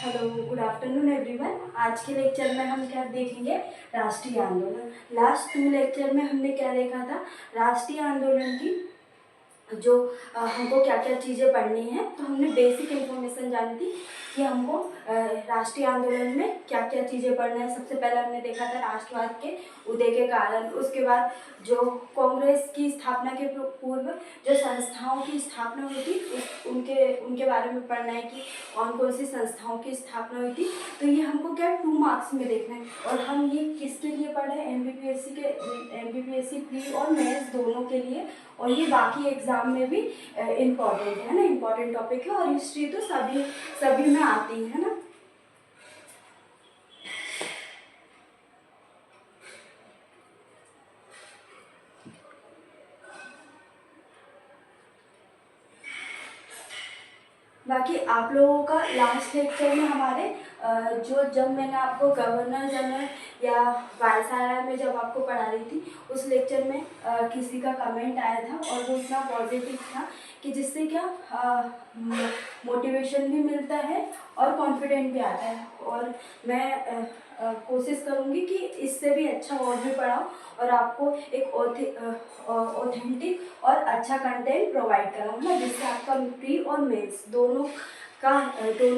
Hello, good afternoon everyone. आज के lecture में हम क्या देखेंगे? राष्ट्रीय आंदोलन। लास्ट 2 लेक्चर में हमने क्या देखा था? राष्ट्रीय आंदोलन की जो हमको क्या क्या चीज़ें पढ़नी है। तो हमने बेसिक इन्फॉर्मेशन जानी थी कि हमको राष्ट्रीय आंदोलन में क्या क्या चीज़ें पढ़ना है। सबसे पहले हमने देखा था राष्ट्रवाद के उदय के कारण। उसके बाद जो कांग्रेस की स्थापना के पूर्व जो संस्थाओं की स्थापना हुई थी उनके बारे में पढ़ना है कि कौन कौन सी संस्थाओं की स्थापना हुई थी। तो ये हमको क्या 2 मार्क्स में देखना है। और हम ये किसके लिए पढ़े? एमपीपीएससी प्री और मेंस दोनों के लिए। और ये बाकी एग्जाम में भी इम्पॉर्टेंट है ना, इम्पॉर्टेंट टॉपिक है। और हिस्ट्री तो सभी में आती है ना। बाकी आप लोगों का लास्ट लेक्चर में हमारे जब मैंने आपको गवर्नर जनरल या वायसराय में जब आपको पढ़ा रही थी उस लेक्चर में किसी का कमेंट आया था और वो इतना पॉजिटिव था कि जिससे क्या मोटिवेशन भी मिलता है और कॉन्फिडेंट भी आता है। और मैं कोशिश करूँगी कि इससे भी अच्छा और भी पढ़ाऊँ और आपको एक ऑथेंटिक और अच्छा कंटेंट प्रोवाइड कराऊँ ना, जिससे आपका प्री और मेंस दोनों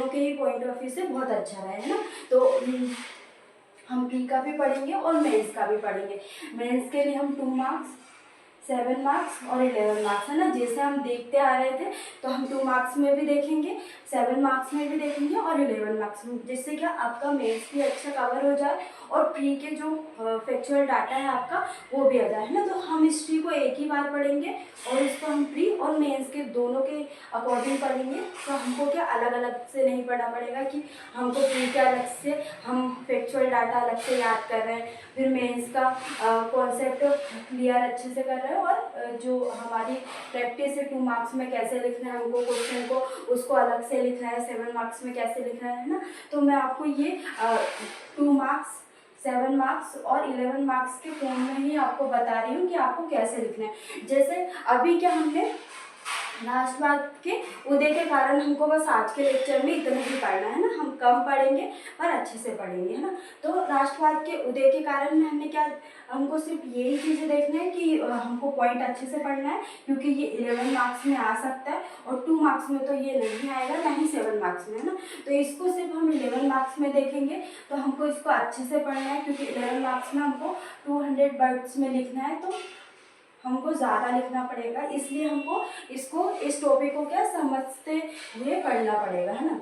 के ही पॉइंट ऑफ व्यू से बहुत अच्छा रहे, है ना। तो हम प्री का भी पढ़ेंगे और मेंस का भी पढ़ेंगे। मेंस के लिए हम 2 मार्क्स, 7 मार्क्स और 11 मार्क्स, है ना। जैसे हम देखते आ रहे थे तो हम 2 मार्क्स में भी देखेंगे, 7 मार्क्स में भी देखेंगे और 11 मार्क्स में, जिससे क्या आपका मेंस भी अच्छा कवर हो जाए और प्री के जो फैक्चुअल डाटा है आपका वो भी आ जाए, है ना। तो हम हिस्ट्री को एक ही बार पढ़ेंगे और इसको हम प्री और मेंस के दोनों के अकॉर्डिंग पढ़ेंगे। तो हमको क्या अलग अलग से नहीं पढ़ना पड़ेगा कि हमको प्री के अलग से हम फैक्चुअल डाटा अलग से याद कर रहे हैं, फिर मेंस का कॉन्सेप्ट क्लियर अच्छे से कर रहे हैं और जो हमारी प्रैक्टिस है 2 मार्क्स में कैसे लिखना है हमको क्वेश्चन को, उसको अलग से लिखना है 7 मार्क्स में कैसे लिखना है ना। तो मैं आपको ये 2 मार्क्स, 7 मार्क्स और 11 मार्क्स के फॉर्म में ही आपको बता रही हूँ कि आपको कैसे लिखना है। जैसे अभी क्या हमने राष्ट्रवाद के उदय के कारण हमको बस आज के लेक्चर में इतना ही पढ़ना है ना, हम कम पढ़ेंगे पर अच्छे से पढ़ेंगे, है ना। तो राष्ट्रवाद के उदय के कारण में हमने क्या, हमको सिर्फ यही चीज़ें देखना है कि हमको पॉइंट अच्छे से पढ़ना है, क्योंकि ये 11 मार्क्स में आ सकता है और 2 मार्क्स में तो ये नहीं आएगा, ना ही 7 मार्क्स में, है ना। तो इसको सिर्फ हम 11 मार्क्स में देखेंगे। तो हमको इसको अच्छे से पढ़ना है क्योंकि 11 मार्क्स में हमको 200 वर्ड्स में लिखना है, तो हमको ज़्यादा लिखना पड़ेगा। इसलिए हमको इस टॉपिक को क्या समझते हुए पढ़ना पड़ेगा, है ना।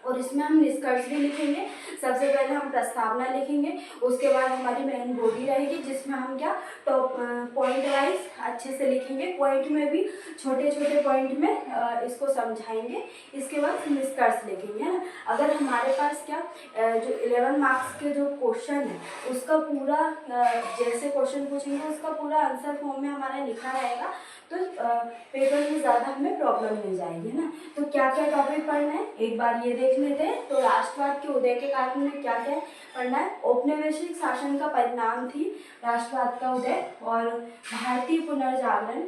और इसमें हम निष्कर्ष भी लिखेंगे। सबसे पहले हम प्रस्तावना लिखेंगे, उसके बाद हमारी मेन बॉडी रहेगी जिसमें हम क्या टॉप पॉइंट वाइज अच्छे से लिखेंगे। पॉइंट में भी छोटे छोटे पॉइंट में इसको समझाएंगे। इसके बाद निष्कर्ष लिखेंगे, है ना। अगर हमारे पास क्या जो 11 मार्क्स के जो क्वेश्चन है उसका पूरा जैसे क्वेश्चन पूछेंगे उसका पूरा आंसर फॉर्म में हमारा लिखा रहेगा, तो पेपर में ज़्यादा हमें प्रॉब्लम नहीं जाएगी, है ना। तो क्या क्या टॉपिक पढ़ना है एक बार ये देख लेते हैं। तो राष्ट्रवाद के उदय के कारण में क्या क्या पढ़ना है? औपनिवेशिक शासन का परिणाम थी राष्ट्रवाद का उदय और भारतीय पुनर्जागरण।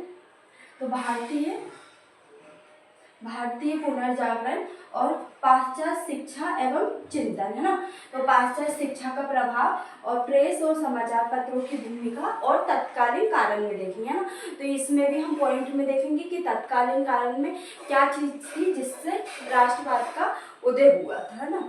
तो भारतीय पुनर्जागरण और पाश्चात्य शिक्षा एवं चिंतन, है ना। तो पाश्चात्य शिक्षा का प्रभाव और प्रेस और समाचार पत्रों की भूमिका और तत्कालीन कारण में देखेंगे, है ना। तो इसमें भी हम पॉइंट में देखेंगे कि तत्कालीन कारण में क्या चीज़ थी जिससे राष्ट्रवाद का उदय हुआ था, है ना।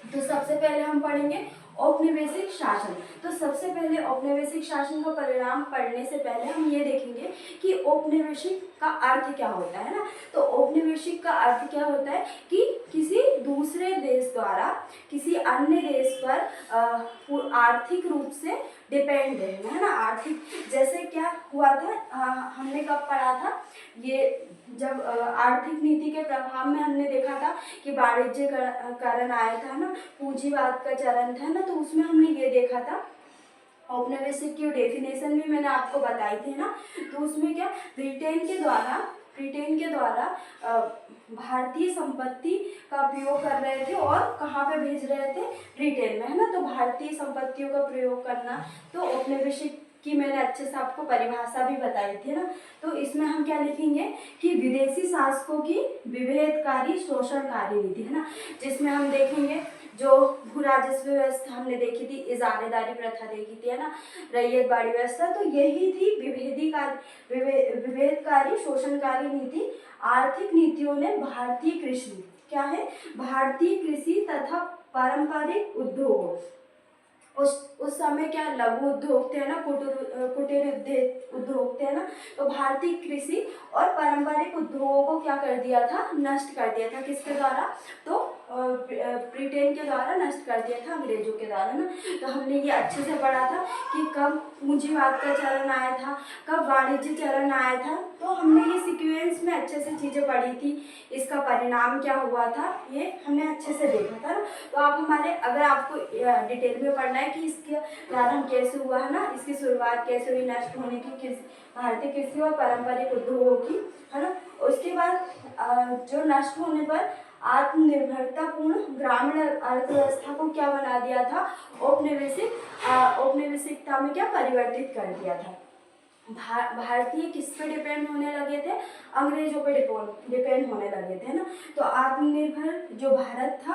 तो सबसे पहले हम पढ़ेंगे औपनिवेशिक शासन। तो सबसे पहले औपनिवेशिक शासन का परिणाम पढ़ने से पहले हम ये देखेंगे कि औपनिवेशिक का अर्थ क्या होता है ना। तो औपनिवेशिक का अर्थ क्या होता है कि किसी दूसरे देश द्वारा किसी अन्य देश पर आर्थिक रूप से डिपेंड रहना, है ना। आर्थिक जैसे क्या हुआ था, हमने कब पढ़ा था ये, जब आर्थिक नीति के प्रभाव में हमने देखा था कि वाणिज्यकरण आया था ना, पूंजीवाद का चरण था ना। तो उसमें हमने ये देखा था, औपनिवेशिक की डेफिनेशन भी मैंने आपको बताई थी ना। तो उसमें क्या ब्रिटेन के द्वारा भारतीय संपत्ति का प्रयोग कर रहे थे और कहाँ पे भेज रहे थे? ब्रिटेन में, है ना। तो भारतीय संपत्तियों का प्रयोग करना तो औपनिवेशिक की मैंने अच्छे से आपको परिभाषा भी बताई थी ना। तो इसमें हम क्या लिखेंगे कि विदेशी शासकों की विभेदकारी शोषणकारी नीति, है ना, जिसमें हम देखेंगे जो भू राजस्व व्यवस्था हमने देखी थी, इजारेदारी प्रथा देखी थी, है ना, रैयतवाड़ी व्यवस्था, तो यही थी विभेदकारी शोषणकारी नीति। आर्थिक नीतियों ने भारतीय कृषि, क्या है, भारतीय कृषि तथा पारंपरिक उद्योगों, उस समय क्या लघु उद्योग थे ना, कुटीर उद्योग थे ना, तो भारतीय कृषि और पारंपरिक उद्योगों को क्या कर दिया था, नष्ट कर दिया था, किसके द्वारा, तो ब्रिटेन के द्वारा नष्ट कर दिया था, अंग्रेजों के द्वारा ना। तो हमने ये अच्छे से पढ़ा था कि कब पूंजीवाद का चलन आया था, कब वाणिज्य चलन आया था, तो हमने ये सीक्वेंस में अच्छे से चीज़ें पढ़ी थी। इसका परिणाम क्या हुआ था ये हमने अच्छे से देखा था ना। तो आप हमारे, अगर आपको डिटेल में पढ़ना है कि इसका प्रारंभ कैसे हुआ है ना, इसकी शुरुआत कैसे हुई नष्ट होने की, किस भारतीय कृषि और पारंपरिक उद्योगों की, है ना, उसके बाद जो नष्ट होने पर आत्मनिर्भरतापूर्ण ग्रामीण अर्थव्यवस्था को क्या बना दिया था, औपनिवेशिकता में क्या परिवर्तित कर दिया था। भारतीय किस पे डिपेंड होने लगे थे, अंग्रेजों पे डिपेंड होने लगे थे ना। तो आत्मनिर्भर जो भारत था,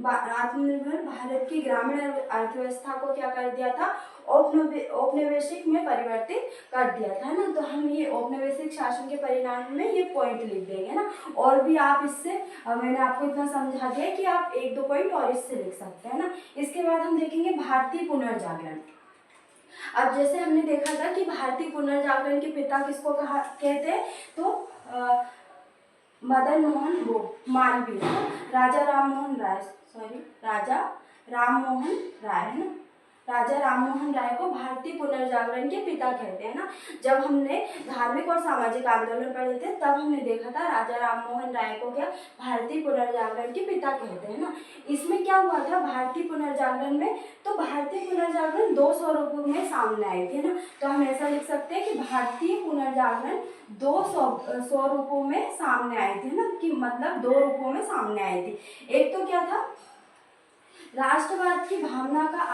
आत्मनिर्भर भारत की ग्रामीण अर्थव्यवस्था को क्या कर दिया था, औपनिवेशिक में परिवर्तित कर दिया था ना। तो हम ये औपनिवेशिक शासन के परिणाम में ये पॉइंट लिख देंगे ना। और भी आप इससे, मैंने आपको इतना समझा दिया कि आप 1-2 पॉइंट और इससे लिख सकते हैं ना। इसके बाद हम देखेंगे भारतीय पुनर्जागरण। अब जैसे हमने देखा था कि भारतीय पुनर्जागरण के पिता किसको कहते हैं, तो मदन मोहन मालवीय, राजा राम मोहन राय, राजा राम मोहन राय, है ना, राजा राम मोहन राय को भारतीय पुनर्जागरण के पिता कहते हैं ना। जब हमने धार्मिक और सामाजिक आंदोलन पढ़े थे तब हमने देखा था राजा राम मोहन राय को क्या भारतीय पुनर्जागरण के पिता कहते हैं ना। इसमें क्या हुआ था भारतीय पुनर्जागरण में, तो भारतीय पुनर्जागरण 2 स्वरूपों में सामने आई थी ना। तो हम ऐसा लिख सकते हैं कि भारतीय पुनर्जागरण 2 स्वरूपों में सामने आई थी ना, कि मतलब 2 रूपों में सामने आई थी। एक तो क्या था, राष्ट्रवाद की भावना का,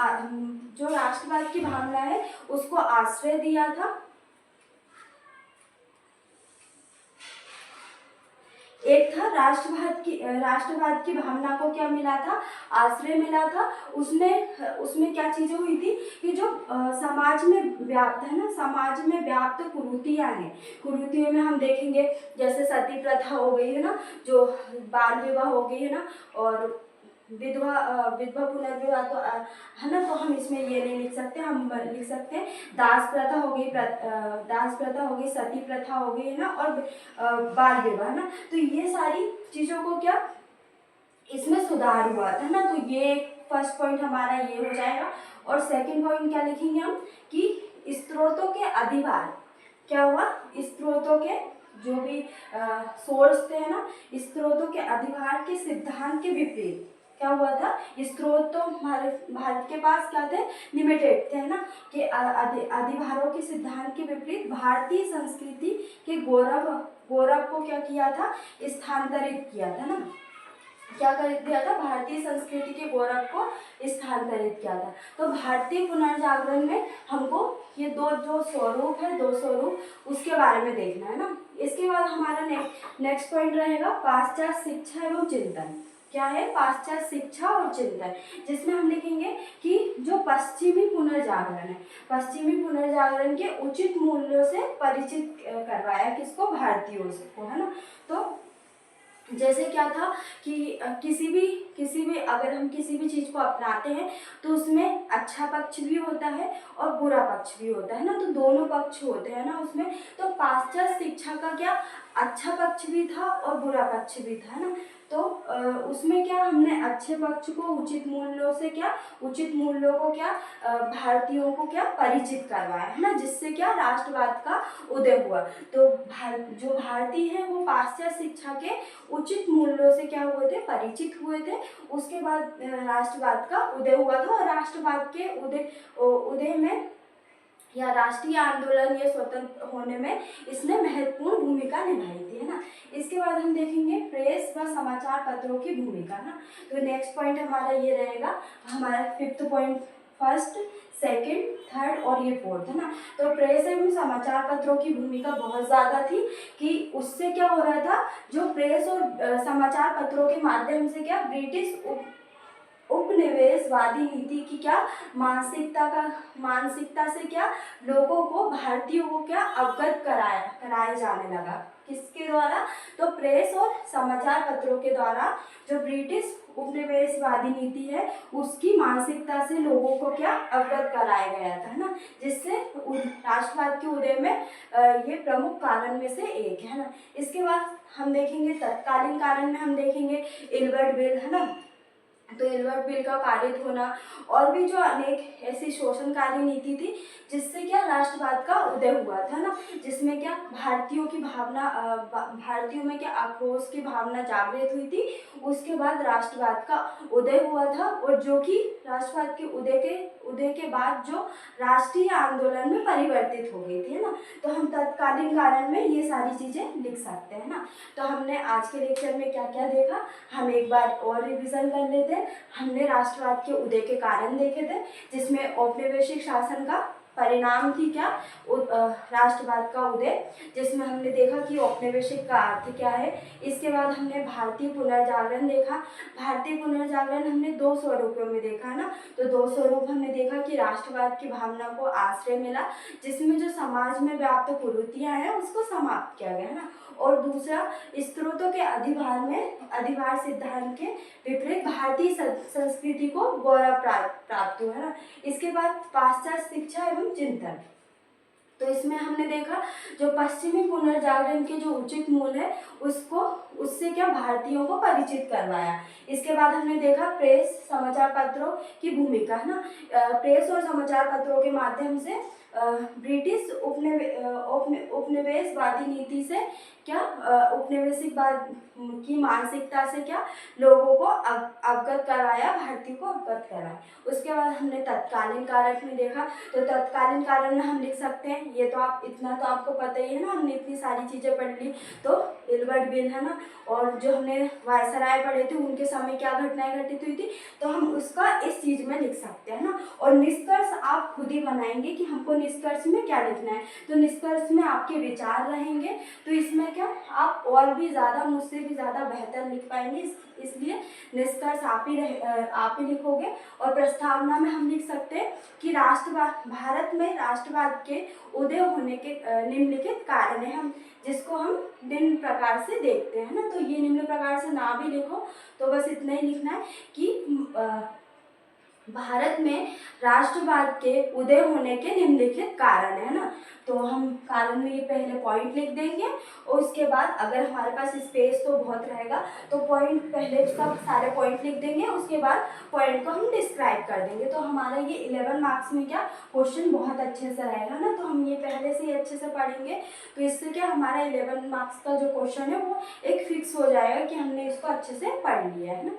जो राष्ट्रवाद की भावना है उसको आश्रय दिया था। एक था राष्ट्रवाद की भावना को क्या मिला था, आश्रय मिला था। उसमें क्या चीजें हुई थी कि जो समाज में व्याप्त है ना, समाज में व्याप्त कुरीतियां हैं, कुरीतियों में हम देखेंगे जैसे सती प्रथा हो गई है ना, जो बाल विवाह हो गई है ना, और विधवा पुनर्विवाह, तो है ना, तो हम इसमें ये नहीं लिख सकते, हम लिख सकते हैं दास प्रथा हो गई, सती प्रथा हो गई है ना, और बाल विवाह, है ना। तो ये सारी चीज़ों को क्या इसमें सुधार हुआ था ना। तो ये फर्स्ट पॉइंट हमारा ये हो जाएगा। और सेकंड पॉइंट क्या लिखेंगे हम कि स्त्रोतों के अधिभार, क्या हुआ, स्त्रोतों के जो भी सोर्स थे ना, स्त्रोतों के अधिभार के सिद्धांत के विपरीत क्या हुआ था, स्त्रोत तो भारत के पास क्या थे, लिमिटेड थे ना, कि अधिभारों के सिद्धांत के विपरीत भारतीय संस्कृति के गौरव को क्या किया था, स्थानांतरित किया था ना। क्या कर दिया था, भारतीय संस्कृति के गौरव को स्थानांतरित किया था। तो भारतीय पुनर्जागरण में हमको ये 2 जो स्वरूप है, 2 स्वरूप उसके बारे में देखना है ना। इसके बाद हमारा नेक्स्ट पॉइंट रहेगा पाश्चात्य शिक्षा एवं चिंतन। क्या है, पाश्चात्य शिक्षा और चिंतन, जिसमें हम लिखेंगे कि जो पश्चिमी पुनर्जागरण है, पश्चिमी पुनर्जागरण के उचित मूल्यों से परिचित करवाया किसको, भारतीयों को, है ना। तो जैसे क्या था कि किसी भी अगर हम किसी भी चीज़ को अपनाते हैं तो उसमें अच्छा पक्ष भी होता है और बुरा पक्ष भी होता है ना, तो दोनों पक्ष होते हैं ना उसमें। तो पाश्चात्य शिक्षा का क्या अच्छा पक्ष भी था और बुरा पक्ष भी था ना। तो उसमें क्या हमने अच्छे पक्ष को उचित मूल्यों को क्या भारतीयों को क्या परिचित करवाया है ना, जिससे क्या राष्ट्रवाद का उदय हुआ। तो जो भारतीय है वो पाश्चात्य शिक्षा के उचित मूल्यों से क्या हुए थे, परिचित हुए थे। उसके बाद राष्ट्रवाद का उदय हुआ था, और राष्ट्रवाद के उदय में या राष्ट्रीय आंदोलन या स्वतंत्र होने में इसने महत्वपूर्ण भूमिका निभाई थी, है ना। इसके बाद हम देखेंगे प्रेस व समाचार पत्रों की भूमिका ना। तो नेक्स्ट पॉइंट हमारा ये रहेगा, हमारा 5th point, first second, third और ये फोर्थ, है ना। तो प्रेस एवं समाचार पत्रों की भूमिका बहुत ज़्यादा थी कि उससे क्या हो रहा था, जो प्रेस और समाचार पत्रों के माध्यम से क्या ब्रिटिश उपनिवेशवादी नीति की क्या मानसिकता से क्या लोगों को, भारतीयों को क्या अवगत कराया जाने लगा। किसके द्वारा? तो प्रेस और समाचार पत्रों के द्वारा जो ब्रिटिश उपनिवेशवादी नीति है उसकी मानसिकता से लोगों को क्या अवगत कराया गया था, है ना। जिससे राष्ट्रवाद के उदय में ये प्रमुख कारण में से एक है ना। इसके बाद हम देखेंगे तत्कालीन कारण में हम देखेंगे इल्बर्ट बिल, है ना। तो इल्बर्ट बिल का पारित होना और भी जो अनेक ऐसी शोषणकारी नीति थी जिससे क्या राष्ट्रवाद का उदय हुआ था ना, जिसमें क्या भारतीयों की भावना भारतीयों में क्या आक्रोश की भावना जागृत हुई थी। उसके बाद राष्ट्रवाद का उदय हुआ था और जो कि राष्ट्रवाद के उदय के बाद जो राष्ट्रीय आंदोलन में परिवर्तित हो गई थी, है ना। तो हम तत्कालीन कारण में ये सारी चीज़ें लिख सकते हैं ना। तो हमने आज के लेक्चर में क्या क्या देखा, हम एक बार और रिवीजन कर लेते हैं। हमने राष्ट्रवाद के उदय के कारण देखे थे, जिसमें औपनिवेशिक शासन का परिणाम थी क्या, राष्ट्रवाद का उदय, जिसमें हमने देखा कि औपनिवेशिक का अर्थ क्या है। इसके बाद हमने भारतीय पुनर्जागरण देखा। भारतीय पुनर्जागरण हमने दो स्वरूपों में देखा ना। तो दो स्वरूप हमने देखा कि राष्ट्रवाद की भावना को आश्रय मिला, जिसमें जो समाज में व्याप्त कुरीतियां हैं उसको समाप्त किया गया, है ना। और दूसरा, स्त्रोतों के अधिभार सिद्धांत के विपरीत भारतीय संस्कृति को गौरव प्राप्त हुआ, है ना। इसके बाद पाश्चात्य शिक्षा एवं चिंतन। तो इसमें हमने देखा जो पश्चिमी पुनर्जागरण के जो उचित मूल है उससे क्या भारतीयों को परिचित करवाया। इसके बाद हमने देखा प्रेस समाचार पत्रों की भूमिका, है ना। प्रेस और समाचार पत्रों के माध्यम से ब्रिटिश उपनिवेशवादी नीति से क्या उपनिवेशवाद की मानसिकता से क्या लोगों को अवगत करवाया, भारतीय को अवगत कराया। उसके बाद हमने तत्कालीन कारक में देखा। तो तत्कालीन कारण में हम लिख सकते हैं, ये तो आप इतना तो आपको पता ही है ना, हमने इतनी सारी चीज़ें पढ़ ली। तो इल्बर्ट बिल, है ना, और जो हमने वायसराय पढ़े थे उनके समय क्या घटनाएं घटित हुई थी, तो हम उसका इस चीज़ में लिख सकते हैं ना। और निष्कर्ष आप खुद ही बनाएंगे कि हमको निष्कर्ष में क्या लिखना है। तो निष्कर्ष में आपके विचार रहेंगे, तो इसमें क्या आप और भी ज़्यादा, मुझसे भी ज़्यादा बेहतर लिख पाएंगे। इसलिए निष्कर्ष आप ही लिखोगे। और प्रस्तावना में हम लिख सकते हैं कि भारत में राष्ट्रवाद के उदय होने के निम्नलिखित कारण है, हम जिसको हम निम्न प्रकार से देखते हैं ना। तो ये निम्न प्रकार से ना भी लिखो तो बस इतना ही लिखना है कि भारत में राष्ट्रवाद के उदय होने के निम्नलिखित कारण है ना। तो हम कारण में ये पहले पॉइंट लिख देंगे और उसके बाद अगर हमारे पास स्पेस तो बहुत रहेगा तो पॉइंट पहले सब सारे पॉइंट लिख देंगे, उसके बाद पॉइंट को हम डिस्क्राइब कर देंगे। तो हमारा ये 11 मार्क्स में क्या क्वेश्चन बहुत अच्छे से रहेगा ना। तो हम ये पहले से ही अच्छे से पढ़ेंगे, तो इससे क्या हमारा 11 मार्क्स का जो क्वेश्चन है वो एक फिक्स हो जाएगा कि हमने इसको अच्छे से पढ़ लिया है ना।